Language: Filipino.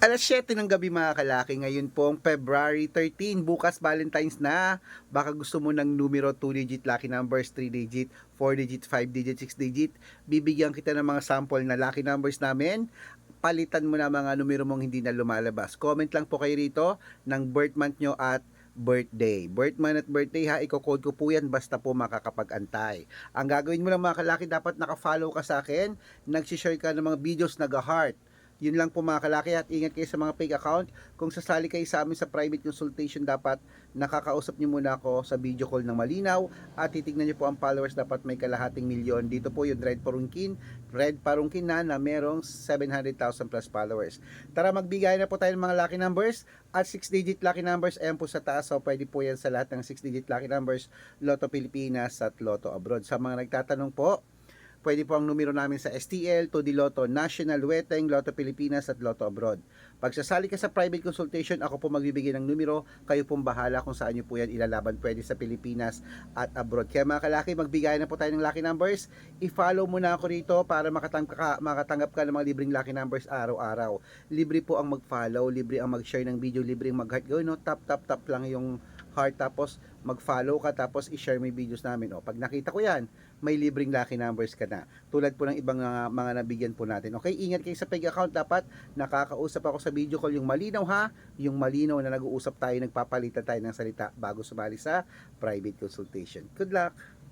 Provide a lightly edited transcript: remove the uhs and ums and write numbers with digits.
7:00 ng gabi mga kalaki, ngayon pong February 13, bukas Valentine's na. Baka gusto mo ng numero 2-digit lucky numbers, 3-digit, 4-digit, 5-digit, 6-digit. Bibigyan kita ng mga sample na lucky numbers namin. Palitan mo na mga numero mong hindi na lumalabas. Comment lang po kayo rito ng birth month nyo at birthday. Birth month at birthday ha, i-code ko po yan basta po makakapag-antay. Ang gagawin mo lang mga kalaki, dapat naka-follow ka sa akin, nagsishare ka ng mga videos nag-heart. Yun lang po mga kalaki, at ingat kayo sa mga fake account. Kung sasali kayo sa amin sa private consultation, dapat nakakausap nyo muna ako sa video call ng malinaw at titignan nyo po ang followers, dapat may kalahating milyon. Dito po yung Red Parungkin na merong 700,000 plus followers. Tara, magbigay na po tayo ng mga lucky numbers at 6-digit lucky numbers. Ayan po sa taas, so pwede po yan sa lahat ng 6-digit lucky numbers, Lotto Pilipinas at Lotto Abroad. Sa mga nagtatanong po, pwede po ang numero namin sa STL, 2D Lotto, National, Weteng, Lotto Pilipinas at Lotto Abroad. Pag sasali ka sa private consultation, ako po magbibigay ng numero, kayo pong bahala kung saan nyo po yan ilalaban, pwede sa Pilipinas at abroad. Kaya mga kalaki, magbigay na po tayo ng lucky numbers. I-follow mo na ako rito para makatanggap ka ng mga libreng lucky numbers araw-araw. Libre po ang mag-follow, libre ang mag-share ng video, libre ang mag-heart. Gawin, no? Tap lang yung heart, tapos mag-follow ka, tapos i-share mo yung videos namin. O, pag nakita ko yan, may libreng lucky numbers ka na. Tulad po ng ibang mga nabigyan po natin. Okay, ingat kayo sa peg account. Dapat nakakausap ako sa video call, yung malinaw ha, yung malinaw na nag-uusap tayo, nagpapalitan tayo ng salita bago sumali sa private consultation. Good luck!